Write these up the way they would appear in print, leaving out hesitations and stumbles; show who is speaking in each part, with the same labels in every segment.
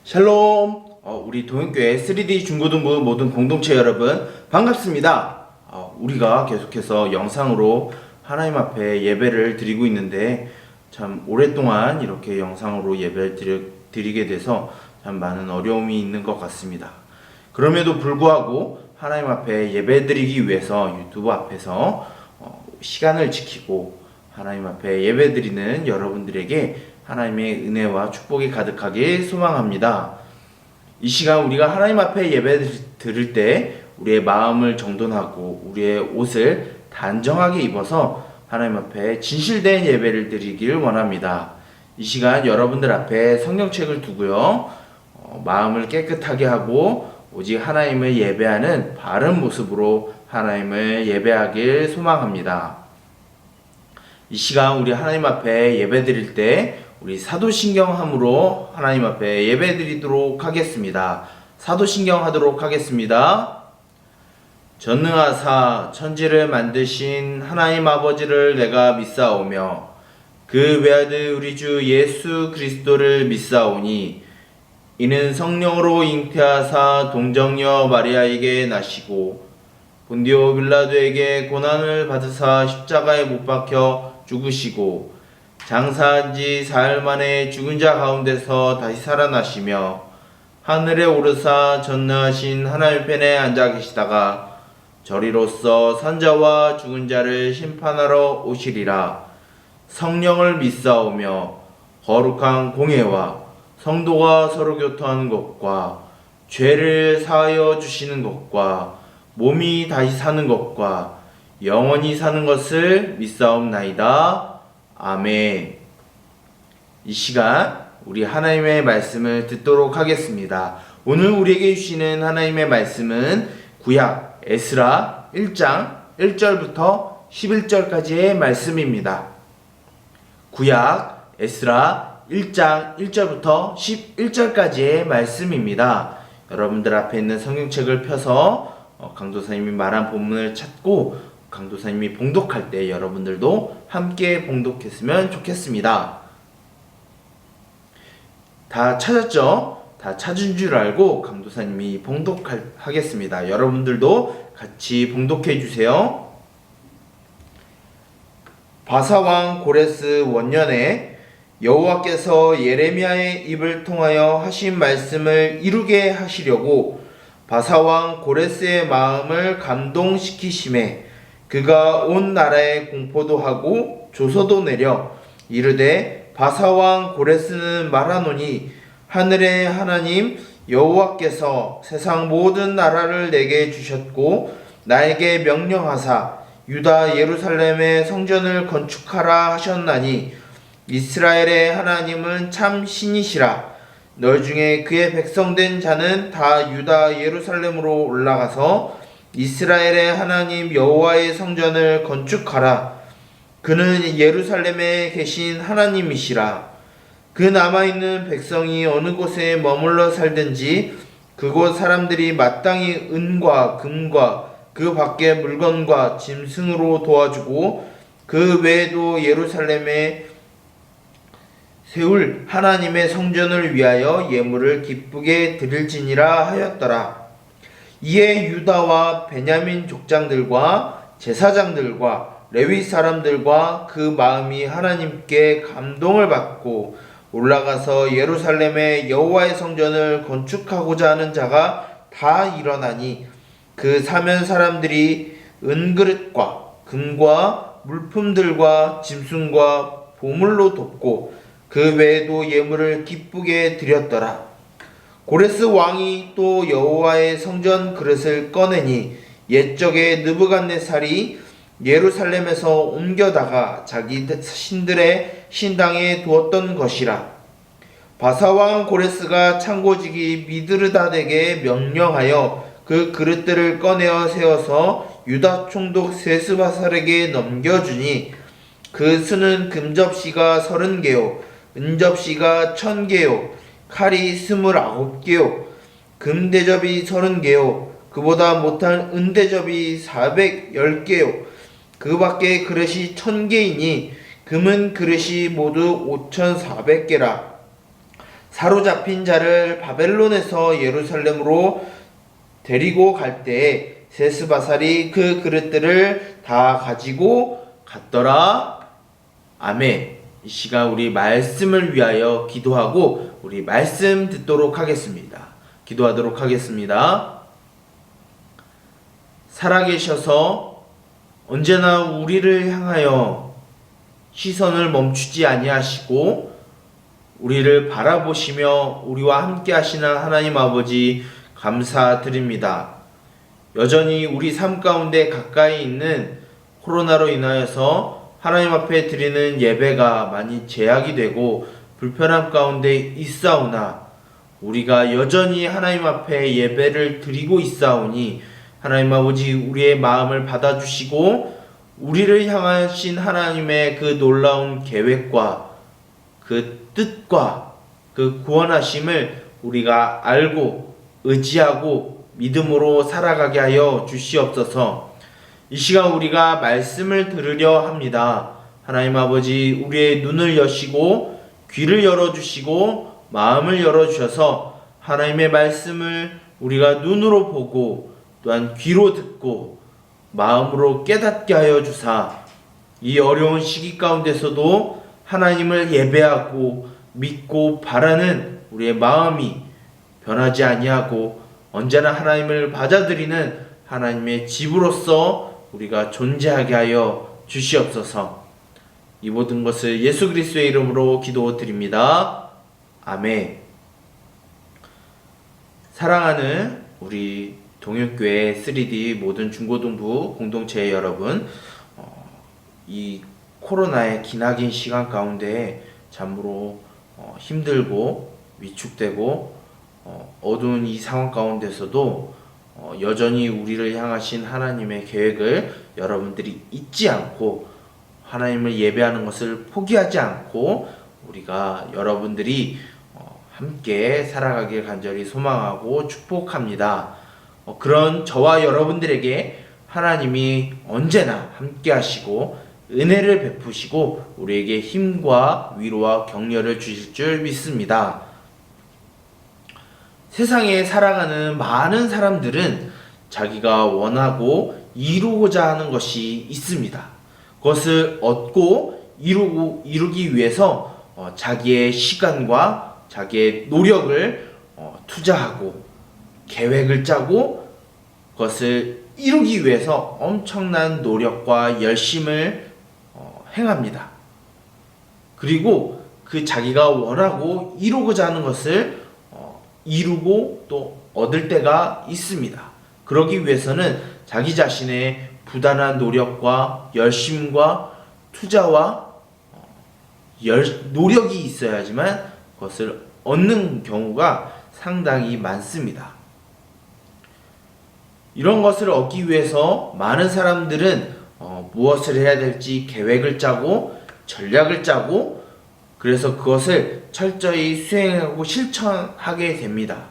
Speaker 1: 샬롬! 우리 도현교회 3D 중고등부 모든 공동체 여러분 반갑습니다. 우리가 계속해서 영상으로 하나님 앞에 예배를 드리고 있는데 참 오랫동안 이렇게 영상으로 예배를 드리게 돼서 참 많은 어려움이 있는 것 같습니다. 그럼에도 불구하고 하나님 앞에 예배 드리기 위해서 유튜브 앞에서 시간을 지키고 하나님 앞에 예배 드리는 여러분들에게 하나님의 은혜와 축복이 가득하길 소망합니다. 이 시간 우리가 하나님 앞에 예배 드릴 때 우리의 마음을 정돈하고 우리의 옷을 단정하게 입어서 하나님 앞에 진실된 예배를 드리길 원합니다. 이 시간 여러분들 앞에 성경책을 두고요. 마음을 깨끗하게 하고 오직 하나님을 예배하는 바른 모습으로 하나님을 예배하길 소망합니다. 이 시간 우리 하나님 앞에 예배 드릴 때 우리 사도신경함으로 하나님 앞에 예배 드리도록 하겠습니다. 사도신경 하도록 하겠습니다. 전능하사 천지를 만드신 하나님 아버지를 내가 믿사오며 그 외아들 우리 주 예수 그리스도를 믿사오니 이는 성령으로 잉태하사 동정녀 마리아에게 나시고 본디오 빌라도에게 고난을 받으사 십자가에 못 박혀 죽으시고 장사한 지 사흘 만에 죽은 자 가운데서 다시 살아나시며 하늘에 오르사 전능하신 하나님 편에 앉아 계시다가 저리로서 산자와 죽은 자를 심판하러 오시리라. 성령을 믿사오며 거룩한 공예와 성도가 서로 교통하는 것과 죄를 사하여 주시는 것과 몸이 다시 사는 것과 영원히 사는 것을 믿사옵나이다. 아멘. 이 시간 우리 하나님의 말씀을 듣도록 하겠습니다. 오늘 우리에게 주시는 하나님의 말씀은 구약 에스라 1장 1절부터 11절까지의 말씀입니다. 구약 에스라 1장 1절부터 11절까지의 말씀입니다. 여러분들 앞에 있는 성경책을 펴서 강도사님이 말한 본문을 찾고 강도사님이 봉독할 때 여러분들도 함께 봉독했으면 좋겠습니다. 다 찾았죠? 다 찾은 줄 알고 강도사님이 봉독하겠습니다. 여러분들도 같이 봉독해 주세요. 바사왕 고레스 원년에 여호와께서 예레미야의 입을 통하여 하신 말씀을 이루게 하시려고 바사왕 고레스의 마음을 감동시키심에 그가 온 나라에 공포도 하고 조서도 내려 이르되 바사왕 고레스는 말하노니 하늘의 하나님 여호와께서 세상 모든 나라를 내게 주셨고 나에게 명령하사 유다 예루살렘의 성전을 건축하라 하셨나니 이스라엘의 하나님은 참 신이시라. 너 중에 그의 백성된 자는 다 유다 예루살렘으로 올라가서 이스라엘의 하나님 여호와의 성전을 건축하라. 그는 예루살렘에 계신 하나님이시라. 그 남아있는 백성이 어느 곳에 머물러 살든지 그곳 사람들이 마땅히 은과 금과 그 밖의 물건과 짐승으로 도와주고 그 외에도 예루살렘에 세울 하나님의 성전을 위하여 예물을 기쁘게 드릴지니라 하였더라. 이에 유다와 베냐민 족장들과 제사장들과 레위 사람들과 그 마음이 하나님께 감동을 받고 올라가서 예루살렘에 여호와의 성전을 건축하고자 하는 자가 다 일어나니 그 사면 사람들이 은그릇과 금과 물품들과 짐승과 보물로 돕고 그 외에도 예물을 기쁘게 드렸더라. 고레스 왕이 또 여호와의 성전 그릇을 꺼내니 옛적에 느부갓네살이 예루살렘에서 옮겨다가 자기 신들의 신당에 두었던 것이라. 바사왕 고레스가 창고지기 미드르닷에게 명령하여 그 그릇들을 꺼내어 세워서 유다 총독 세스바살에게 넘겨주니 그 수는 금접시가 30개요 은접시가 1000개요 칼이 29개요 금대접이 30개요 그보다 못한 은대접이 410개요 그 밖에 그릇이 1000개이니 금은 그릇이 모두 5400개라 사로잡힌 자를 바벨론에서 예루살렘으로 데리고 갈 때 세스바살이 그 그릇들을 다 가지고 갔더라. 아멘. 이 시간 우리 말씀을 위하여 기도하고 우리 말씀 듣도록 하겠습니다. 기도하도록 하겠습니다. 살아계셔서 언제나 우리를 향하여 시선을 멈추지 아니하시고 우리를 바라보시며 우리와 함께 하시는 하나님 아버지 감사드립니다. 여전히 우리 삶 가운데 가까이 있는 코로나로 인하여서 하나님 앞에 드리는 예배가 많이 제약이 되고 불편함 가운데 있사오나 우리가 여전히 하나님 앞에 예배를 드리고 있사오니 하나님 아버지 우리의 마음을 받아주시고 우리를 향하신 하나님의 그 놀라운 계획과 그 뜻과 그 구원하심을 우리가 알고 의지하고 믿음으로 살아가게 하여 주시옵소서. 이 시간 우리가 말씀을 들으려 합니다. 하나님 아버지 우리의 눈을 여시고 귀를 열어주시고 마음을 열어주셔서 하나님의 말씀을 우리가 눈으로 보고 또한 귀로 듣고 마음으로 깨닫게 하여 주사 이 어려운 시기 가운데서도 하나님을 예배하고 믿고 바라는 우리의 마음이 변하지 아니하고 언제나 하나님을 받아들이는 하나님의 집으로서 우리가 존재하게 하여 주시옵소서. 이 모든 것을 예수 그리스도의 이름으로 기도드립니다. 아멘. 사랑하는 우리 동역교회 3D 모든 중고등부 공동체 여러분, 이 코로나의 기나긴 시간 가운데 참으로 힘들고 위축되고 어두운 이 상황 가운데서도 여전히 우리를 향하신 하나님의 계획을 여러분들이 잊지 않고 하나님을 예배하는 것을 포기하지 않고 우리가 여러분들이 함께 살아가길 간절히 소망하고 축복합니다. 그런 저와 여러분들에게 하나님이 언제나 함께 하시고 은혜를 베푸시고 우리에게 힘과 위로와 격려를 주실 줄 믿습니다. 세상에 살아가는 많은 사람들은 자기가 원하고 이루고자 하는 것이 있습니다. 그것을 얻고 이루기 위해서 자기의 시간과 자기의 노력을 투자하고 계획을 짜고 그것을 이루기 위해서 엄청난 노력과 열심을 행합니다. 그리고 그 자기가 원하고 이루고자 하는 것을 이루고 또 얻을 때가 있습니다. 그러기 위해서는 자기 자신의 부단한 노력과 열심과 투자와 노력이 있어야지만 그것을 얻는 경우가 상당히 많습니다. 이런 것을 얻기 위해서 많은 사람들은 무엇을 해야 될지 계획을 짜고 전략을 짜고 그래서 그것을 철저히 수행하고 실천하게 됩니다.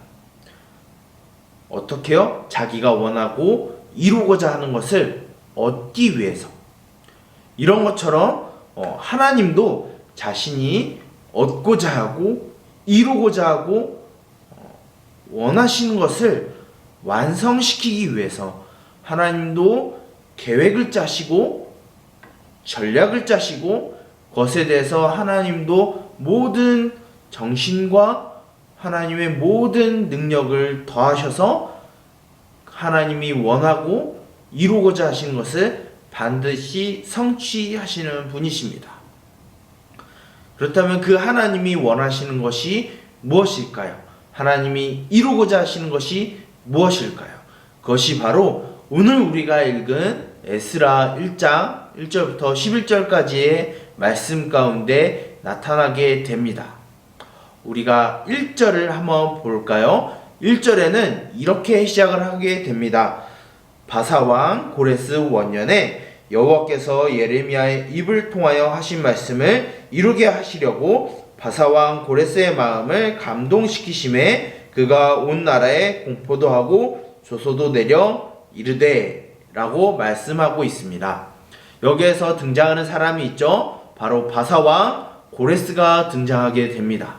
Speaker 1: 어떻게요? 자기가 원하고 이루고자 하는 것을 얻기 위해서. 이런 것처럼 하나님도 자신이 얻고자 하고 이루고자 하고 원하시는 것을 완성시키기 위해서 하나님도 계획을 짜시고 전략을 짜시고 그것에 대해서 하나님도 모든 정신과 하나님의 모든 능력을 더하셔서 하나님이 원하고 이루고자 하시는 것을 반드시 성취하시는 분이십니다. 그렇다면 그 하나님이 원하시는 것이 무엇일까요? 하나님이 이루고자 하시는 것이 무엇일까요? 그것이 바로 오늘 우리가 읽은 에스라 1장 1절부터 11절까지의 말씀 가운데 나타나게 됩니다. 우리가 1절을 한번 볼까요? 1절에는 이렇게 시작을 하게 됩니다. 바사왕 고레스 원년에 여호와께서 예레미야의 입을 통하여 하신 말씀을 이루게 하시려고 바사왕 고레스의 마음을 감동시키심에 그가 온 나라에 공포도 하고 조소도 내려 이르되 라고 말씀하고 있습니다. 여기에서 등장하는 사람이 있죠. 바로 바사왕 고레스가 등장하게 됩니다.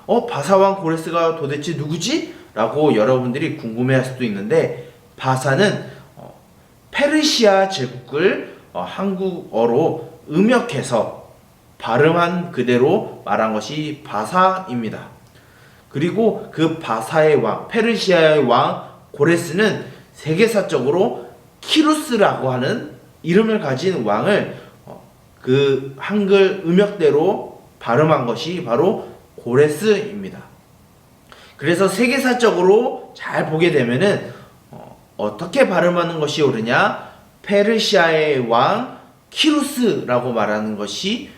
Speaker 1: 바사왕 고레스가 도대체 누구지? 라고 여러분들이 궁금해할 수도 있는데, 바사는 페르시아 제국을 한국어로 음역해서 발음한 그대로 말한 것이 바사입니다. 그리고 그 바사의 왕, 페르시아의 왕 고레스는 세계사적으로 키루스라고 하는 이름을 가진 왕을 그 한글 음역대로 발음한 것이 바로 고레스입니다. 그래서 세계사적으로 잘 보게 되면은 어떻게 발음하는 것이 옳으냐? 페르시아의 왕 키루스라고 말하는 것이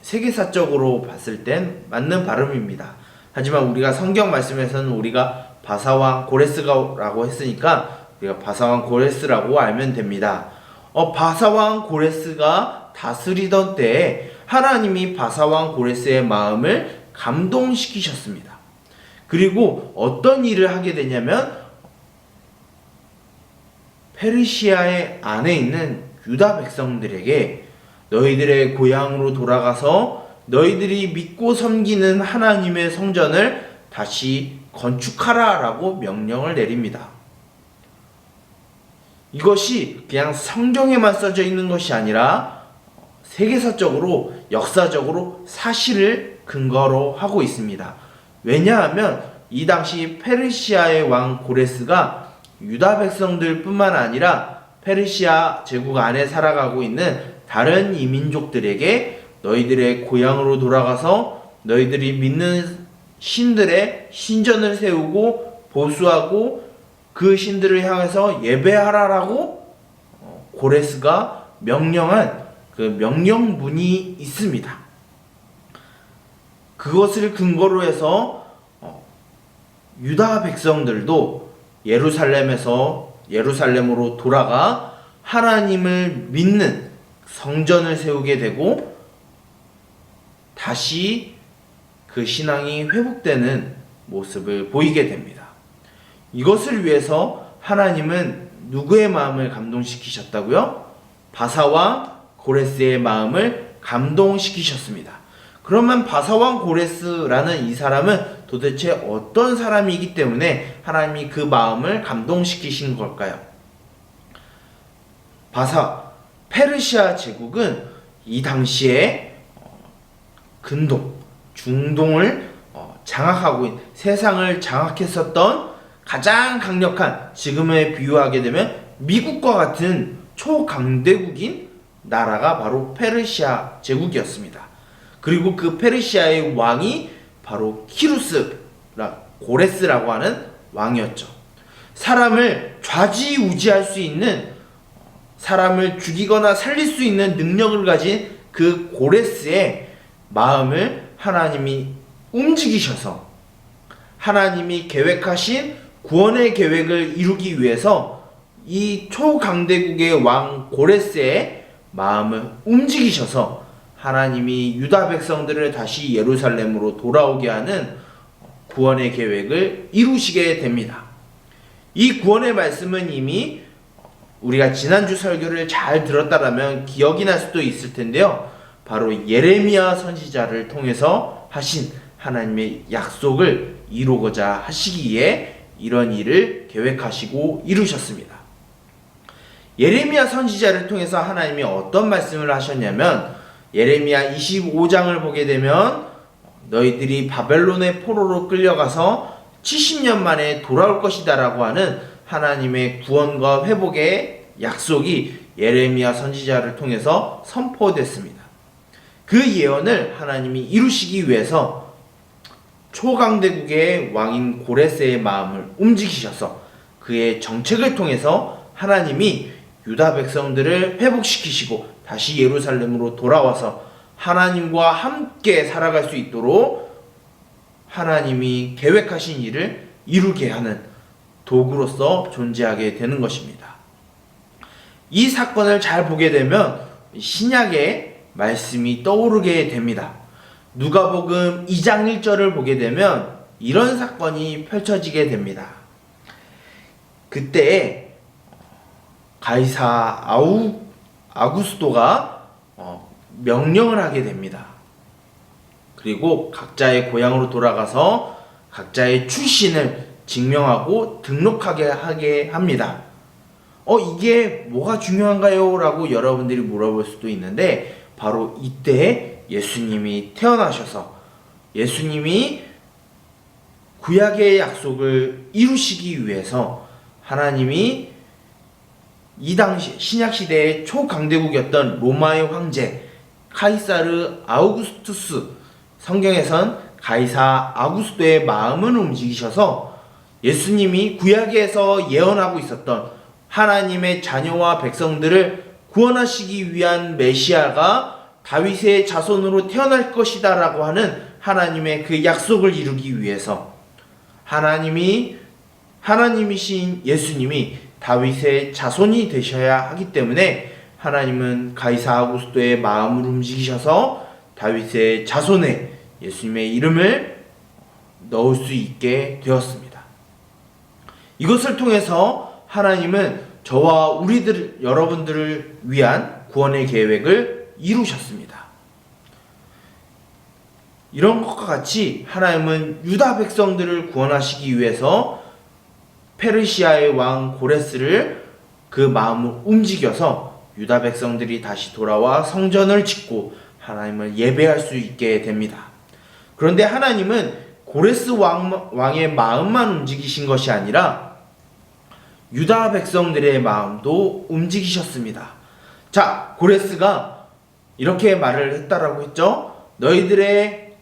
Speaker 1: 세계사적으로 봤을 땐 맞는 발음입니다. 하지만 우리가 성경 말씀에서는 우리가 바사왕 고레스라고 했으니까 우리가 바사왕 고레스라고 알면 됩니다. 바사왕 고레스가 다스리던 때에 하나님이 바사왕 고레스의 마음을 감동시키셨습니다. 그리고 어떤 일을 하게 되냐면 페르시아의 안에 있는 유다 백성들에게 너희들의 고향으로 돌아가서 너희들이 믿고 섬기는 하나님의 성전을 다시 건축하라 라고 명령을 내립니다. 이것이 그냥 성경에만 써져 있는 것이 아니라 세계사적으로 역사적으로 사실을 근거로 하고 있습니다. 왜냐하면 이 당시 페르시아의 왕 고레스가 유다 백성들 뿐만 아니라 페르시아 제국 안에 살아가고 있는 다른 이민족들에게 너희들의 고향으로 돌아가서 너희들이 믿는 신들의 신전을 세우고 보수하고 그 신들을 향해서 예배하라라고 고레스가 명령한 그 명령문이 있습니다. 그것을 근거로 해서 유다 백성들도 예루살렘으로 돌아가 하나님을 믿는 성전을 세우게 되고 다시 그 신앙이 회복되는 모습을 보이게 됩니다. 이것을 위해서 하나님은 누구의 마음을 감동시키셨다고요? 바사왕 고레스의 마음을 감동시키셨습니다. 그러면 바사왕 고레스라는 이 사람은 도대체 어떤 사람이기 때문에 하나님이 그 마음을 감동시키신 걸까요? 페르시아 제국은 이 당시에 근동, 중동을 장악하고 있는, 세상을 장악했었던 가장 강력한, 지금에 비유하게 되면 미국과 같은 초강대국인 나라가 바로 페르시아 제국이었습니다. 그리고 그 페르시아의 왕이 바로 고레스라고 하는 왕이었죠. 사람을 좌지우지할 수 있는, 사람을 죽이거나 살릴 수 있는 능력을 가진 그 고레스의 마음을 하나님이 움직이셔서 하나님이 계획하신 구원의 계획을 이루기 위해서 이 초강대국의 왕 고레스의 마음을 움직이셔서 하나님이 유다 백성들을 다시 예루살렘으로 돌아오게 하는 구원의 계획을 이루시게 됩니다. 이 구원의 말씀은 이미 우리가 지난주 설교를 잘 들었다라면 기억이 날 수도 있을 텐데요. 바로 예레미야 선지자를 통해서 하신 하나님의 약속을 이루고자 하시기에 이런 일을 계획하시고 이루셨습니다. 예레미야 선지자를 통해서 하나님이 어떤 말씀을 하셨냐면 예레미야 25장을 보게 되면 너희들이 바벨론의 포로로 끌려가서 70년 만에 돌아올 것이다 라고 하는 하나님의 구원과 회복의 약속이 예레미야 선지자를 통해서 선포됐습니다. 그 예언을 하나님이 이루시기 위해서 초강대국의 왕인 고레스의 마음을 움직이셔서 그의 정책을 통해서 하나님이 유다 백성들을 회복시키시고 다시 예루살렘으로 돌아와서 하나님과 함께 살아갈 수 있도록 하나님이 계획하신 일을 이루게 하는 도구로서 존재하게 되는 것입니다. 이 사건을 잘 보게 되면 신약의 말씀이 떠오르게 됩니다. 누가복음 2장 1절을 보게 되면 이런 사건이 펼쳐지게 됩니다. 그때 가이사 아구스도가 명령을 하게 됩니다. 그리고 각자의 고향으로 돌아가서 각자의 출신을 증명하고 등록하게 하게 합니다. 이게 뭐가 중요한가요? 라고 여러분들이 물어볼 수도 있는데, 바로 이때 예수님이 태어나셔서 예수님이 구약의 약속을 이루시기 위해서 하나님이 이 당시 신약 시대의 초강대국이었던 로마의 황제 카이사르 아우구스투스, 성경에선 가이사 아구스도의 마음을 움직이셔서 예수님이 구약에서 예언하고 있었던 하나님의 자녀와 백성들을 구원하시기 위한 메시아가 다윗의 자손으로 태어날 것이다 라고 하는 하나님의 그 약속을 이루기 위해서 하나님이신 예수님이 다윗의 자손이 되셔야 하기 때문에 하나님은 가이사 아구스도의 마음을 움직이셔서 다윗의 자손에 예수님의 이름을 넣을 수 있게 되었습니다. 이것을 통해서 하나님은 저와 여러분들을 위한 구원의 계획을 이루셨습니다. 이런 것과 같이 하나님은 유다 백성들을 구원하시기 위해서 페르시아의 왕 고레스를 그 마음을 움직여서 유다 백성들이 다시 돌아와 성전을 짓고 하나님을 예배할 수 있게 됩니다. 그런데 하나님은 고레스 왕의 마음만 움직이신 것이 아니라 유다 백성들의 마음도 움직이셨습니다. 자, 고레스가 이렇게 말을 했다라고 했죠. 너희들의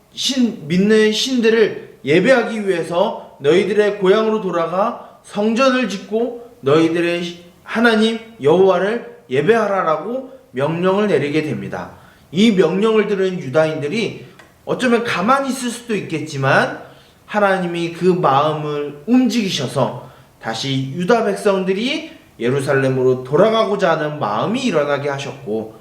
Speaker 1: 믿는 신들을 예배하기 위해서 너희들의 고향으로 돌아가 성전을 짓고 너희들의 하나님 여호와를 예배하라라고 명령을 내리게 됩니다. 이 명령을 들은 유다인들이 어쩌면 가만히 있을 수도 있겠지만 하나님이 그 마음을 움직이셔서 다시 유다 백성들이 예루살렘으로 돌아가고자 하는 마음이 일어나게 하셨고,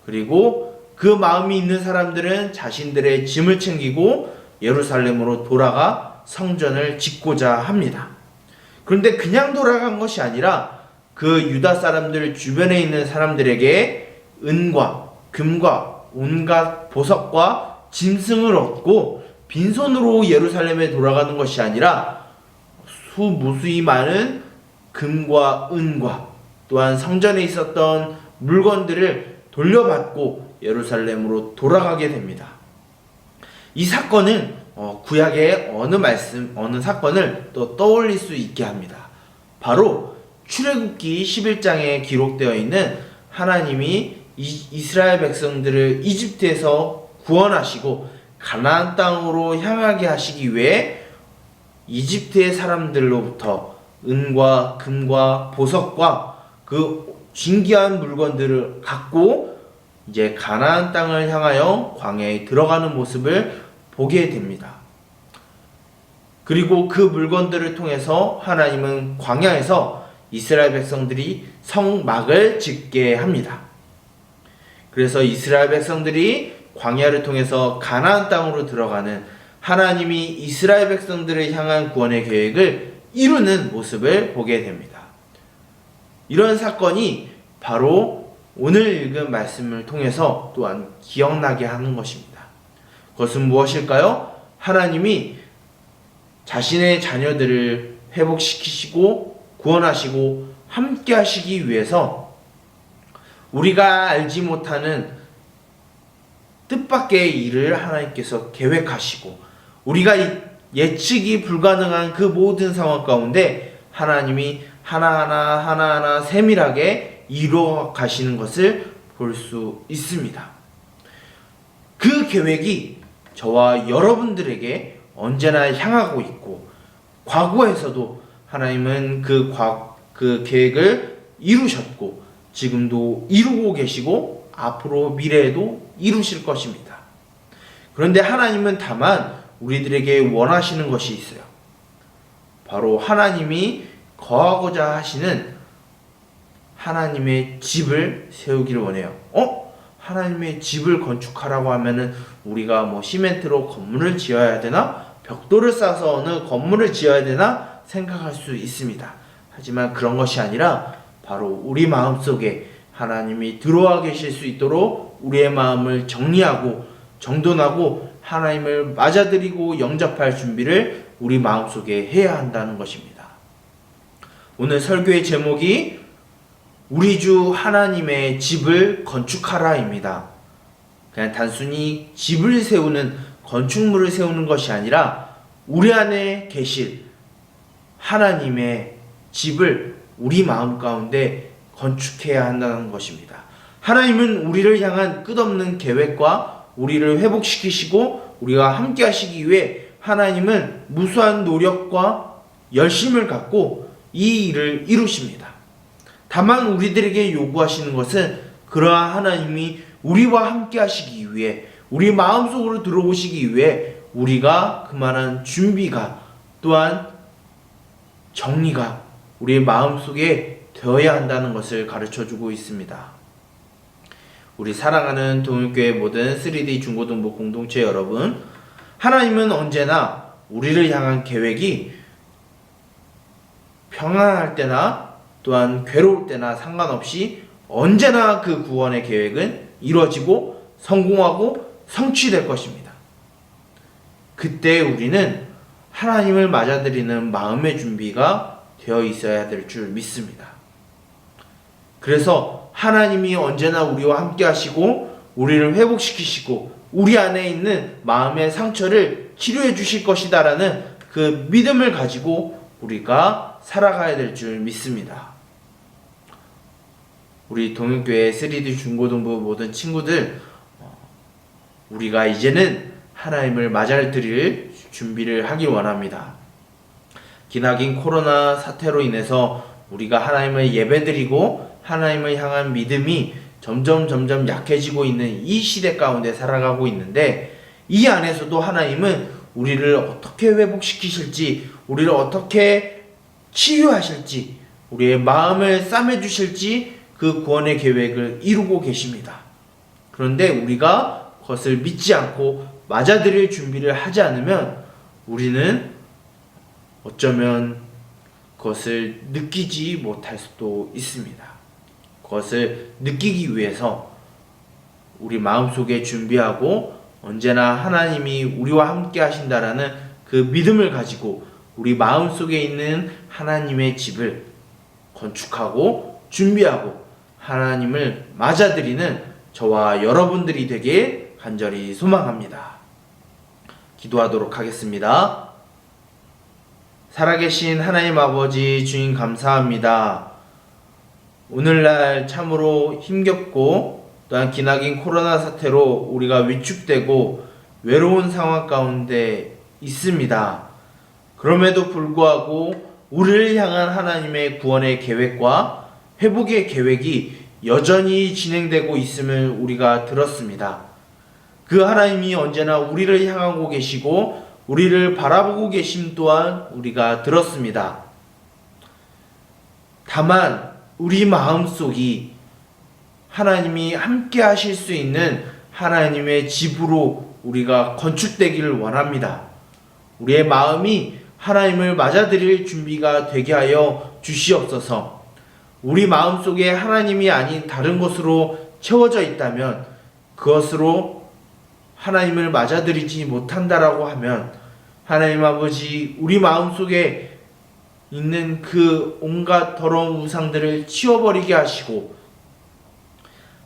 Speaker 1: 그리고 그 마음이 있는 사람들은 자신들의 짐을 챙기고 예루살렘으로 돌아가 성전을 짓고자 합니다. 그런데 그냥 돌아간 것이 아니라 그 유다 사람들 주변에 있는 사람들에게 은과 금과 온갖 보석과 짐승을 얻고 빈손으로 예루살렘에 돌아가는 것이 아니라 무수히 많은 금과 은과 또한 성전에 있었던 물건들을 돌려받고 예루살렘으로 돌아가게 됩니다. 이 사건은 구약의 어느 사건을 또 떠올릴 수 있게 합니다. 바로 출애굽기 11장에 기록되어 있는 하나님이 이스라엘 백성들을 이집트에서 구원하시고 가나안 땅으로 향하게 하시기 위해 이집트의 사람들로부터 은과 금과 보석과 그 신기한 물건들을 갖고 이제 가나안 땅을 향하여 광야에 들어가는 모습을 보게 됩니다. 그리고 그 물건들을 통해서 하나님은 광야에서 이스라엘 백성들이 성막을 짓게 합니다. 그래서 이스라엘 백성들이 광야를 통해서 가나안 땅으로 들어가는 하나님이 이스라엘 백성들을 향한 구원의 계획을 이루는 모습을 보게 됩니다. 이런 사건이 바로 오늘 읽은 말씀을 통해서 또한 기억나게 하는 것입니다. 그것은 무엇일까요? 하나님이 자신의 자녀들을 회복시키시고 구원하시고 함께 하시기 위해서 우리가 알지 못하는 뜻밖의 일을 하나님께서 계획하시고 우리가 예측이 불가능한 그 모든 상황 가운데 하나님이 하나하나 세밀하게 이루어 가시는 것을 볼 수 있습니다. 그 계획이 저와 여러분들에게 언제나 향하고 있고 과거에서도 하나님은 그 계획을 이루셨고 지금도 이루고 계시고 앞으로 미래에도 이루실 것입니다. 그런데 하나님은 다만 우리들에게 원하시는 것이 있어요. 바로 하나님이 거하고자 하시는 하나님의 집을 세우기를 원해요. 하나님의 집을 건축하라고 하면은 우리가 시멘트로 건물을 지어야 되나? 벽돌을 싸서 어느 건물을 지어야 되나? 생각할 수 있습니다. 하지만 그런 것이 아니라 바로 우리 마음속에 하나님이 들어와 계실 수 있도록 우리의 마음을 정리하고 정돈하고 하나님을 맞아들이고 영접할 준비를 우리 마음속에 해야 한다는 것입니다. 오늘 설교의 제목이 우리 주 하나님의 집을 건축하라입니다. 그냥 단순히 집을 세우는 건축물을 세우는 것이 아니라 우리 안에 계실 하나님의 집을 우리 마음 가운데 건축해야 한다는 것입니다. 하나님은 우리를 향한 끝없는 계획과 우리를 회복시키시고 우리가 함께 하시기 위해 하나님은 무수한 노력과 열심을 갖고 이 일을 이루십니다. 다만 우리들에게 요구하시는 것은 그러한 하나님이 우리와 함께 하시기 위해 우리 마음속으로 들어오시기 위해 우리가 그만한 준비가 또한 정리가 우리의 마음속에 되어야 한다는 것을 가르쳐주고 있습니다. 우리 사랑하는 동일교회 모든 3D 중고등부 공동체 여러분, 하나님은 언제나 우리를 향한 계획이 평안할 때나 또한 괴로울 때나 상관없이 언제나 그 구원의 계획은 이루어지고 성공하고 성취될 것입니다. 그때 우리는 하나님을 맞아들이는 마음의 준비가 되어 있어야 될 줄 믿습니다. 그래서 하나님이 언제나 우리와 함께 하시고 우리를 회복시키시고 우리 안에 있는 마음의 상처를 치료해 주실 것이다라는 그 믿음을 가지고 우리가 살아가야 될 줄 믿습니다. 우리 동일교회 3D 중고등부 모든 친구들, 우리가 이제는 하나님을 맞아들일 준비를 하길 원합니다. 기나긴 코로나 사태로 인해서 우리가 하나님을 예배드리고 하나님을 향한 믿음이 점점 약해지고 있는 이 시대 가운데 살아가고 있는데, 이 안에서도 하나님은 우리를 어떻게 회복시키실지, 우리를 어떻게 치유하실지, 우리의 마음을 싸매주실지 그 구원의 계획을 이루고 계십니다. 그런데 우리가 그것을 믿지 않고 맞아들일 준비를 하지 않으면 우리는 어쩌면 그것을 느끼지 못할 수도 있습니다. 그것을 느끼기 위해서 우리 마음속에 준비하고 언제나 하나님이 우리와 함께 하신다라는 그 믿음을 가지고 우리 마음속에 있는 하나님의 집을 건축하고 준비하고 하나님을 맞아들이는 저와 여러분들이 되길 간절히 소망합니다. 기도하도록 하겠습니다. 살아계신 하나님 아버지, 주님 감사합니다. 오늘날 참으로 힘겹고 또한 기나긴 코로나 사태로 우리가 위축되고 외로운 상황 가운데 있습니다. 그럼에도 불구하고 우리를 향한 하나님의 구원의 계획과 회복의 계획이 여전히 진행되고 있음을 우리가 들었습니다. 그 하나님이 언제나 우리를 향하고 계시고 우리를 바라보고 계심 또한 우리가 들었습니다. 다만 우리 마음속이 하나님이 함께 하실 수 있는 하나님의 집으로 우리가 건축되기를 원합니다. 우리의 마음이 하나님을 맞아들일 준비가 되게 하여 주시옵소서. 우리 마음속에 하나님이 아닌 다른 것으로 채워져 있다면 그것으로 하나님을 맞아들이지 못한다라고 하면 하나님 아버지, 우리 마음속에 있는 그 온갖 더러운 우상들을 치워버리게 하시고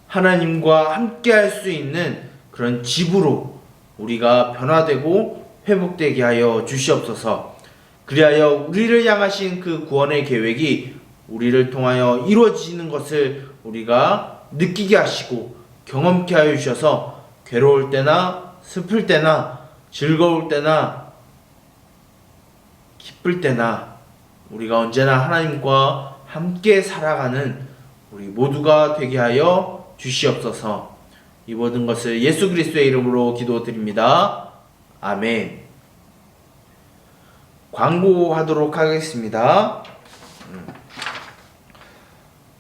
Speaker 1: 하나님과 함께 할 수 있는 그런 집으로 우리가 변화되고 회복되게 하여 주시옵소서. 그리하여 우리를 향하신 그 구원의 계획이 우리를 통하여 이루어지는 것을 우리가 느끼게 하시고 경험케 하여 주셔서 괴로울 때나 슬플 때나 즐거울 때나 기쁠 때나 우리가 언제나 하나님과 함께 살아가는 우리 모두가 되게 하여 주시옵소서. 이 모든 것을 예수 그리스도의 이름으로 기도드립니다. 아멘. 광고하도록 하겠습니다.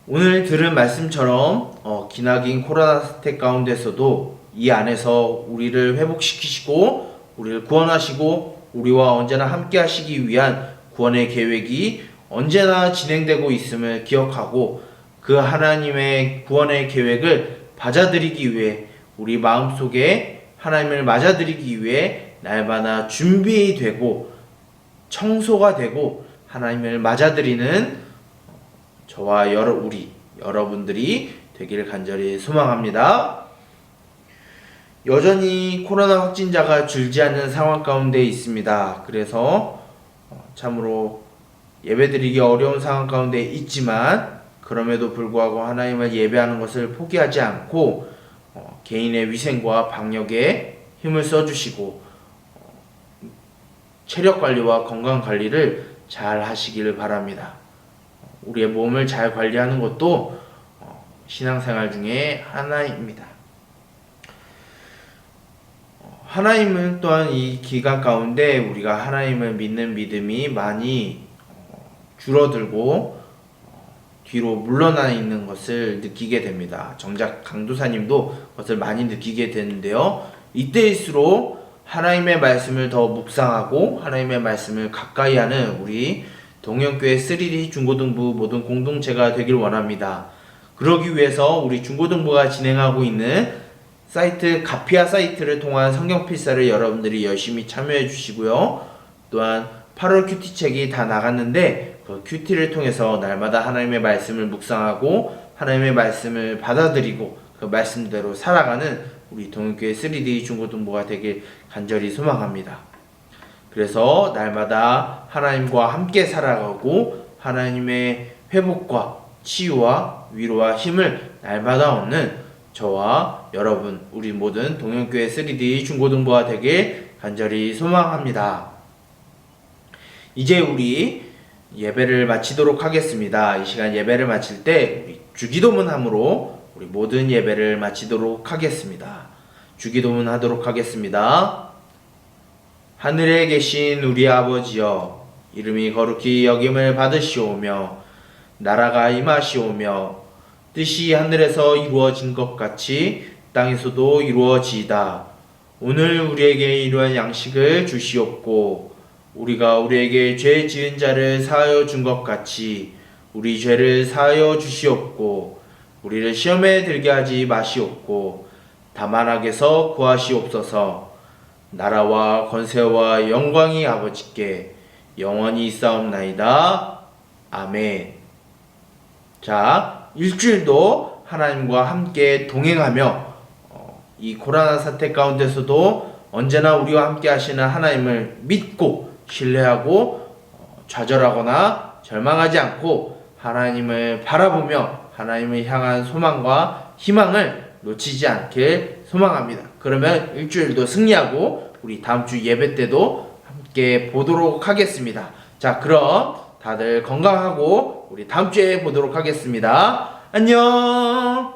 Speaker 1: 오늘 들은 말씀처럼 기나긴 코로나 사태 가운데서도 이 안에서 우리를 회복시키시고 우리를 구원하시고 우리와 언제나 함께 하시기 위한 구원의 계획이 언제나 진행되고 있음을 기억하고 그 하나님의 구원의 계획을 받아들이기 위해 우리 마음속에 하나님을 맞아들이기 위해 날마다 준비되고 청소가 되고 하나님을 맞아들이는 저와 여러분들이 되기를 간절히 소망합니다. 여전히 코로나 확진자가 줄지 않는 상황 가운데 있습니다. 그래서 참으로 예배드리기 어려운 상황 가운데 있지만 그럼에도 불구하고 하나님을 예배하는 것을 포기하지 않고 개인의 위생과 방역에 힘을 써주시고 체력 관리와 건강 관리를 잘 하시기를 바랍니다. 우리의 몸을 잘 관리하는 것도 신앙생활 중에 하나입니다. 하나님은 또한 이 기간 가운데 우리가 하나님을 믿는 믿음이 많이 줄어들고 뒤로 물러나 있는 것을 느끼게 됩니다. 정작 강도사님도 그것을 많이 느끼게 되는데요. 이때일수록 하나님의 말씀을 더 묵상하고 하나님의 말씀을 가까이 하는 우리 동영교회 3D 중고등부 모든 공동체가 되길 원합니다. 그러기 위해서 우리 중고등부가 진행하고 있는 사이트 가피아 사이트를 통한 성경 필사를 여러분들이 열심히 참여해 주시고요. 또한 8월 큐티책이 다 나갔는데 그 큐티를 통해서 날마다 하나님의 말씀을 묵상하고 하나님의 말씀을 받아들이고 그 말씀대로 살아가는 우리 동영교회 3D 중고등부가 되길 간절히 소망합니다. 그래서 날마다 하나님과 함께 살아가고 하나님의 회복과 치유와 위로와 힘을 날마다 얻는 저와 여러분 우리 모든 동영교회 3D 중고등부가 되길 간절히 소망합니다. 이제 우리 예배를 마치도록 하겠습니다. 이 시간 예배를 마칠 때 우리 주기도문함으로 우리 모든 예배를 마치도록 하겠습니다. 주기도문 하도록 하겠습니다. 하늘에 계신 우리 아버지여, 이름이 거룩히 여김을 받으시오며 나라가 임하시오며 뜻이 하늘에서 이루어진 것 같이 땅에서도 이루어지이다. 오늘 우리에게 이러한 양식을 주시옵고 우리가 우리에게 죄 지은 자를 사하여 준 것 같이 우리 죄를 사하여 주시옵고 우리를 시험에 들게 하지 마시옵고 다만 악에서 구하시옵소서. 나라와 권세와 영광이 아버지께 영원히 있사옵나이다. 아멘. 자, 일주일도 하나님과 함께 동행하며 이 코로나 사태 가운데서도 언제나 우리와 함께 하시는 하나님을 믿고 신뢰하고 좌절하거나 절망하지 않고 하나님을 바라보며 하나님을 향한 소망과 희망을 놓치지 않길 소망합니다. 그러면 일주일도 승리하고 우리 다음 주 예배 때도 함께 보도록 하겠습니다. 자, 그럼 다들 건강하고 우리 다음 주에 보도록 하겠습니다. 안녕.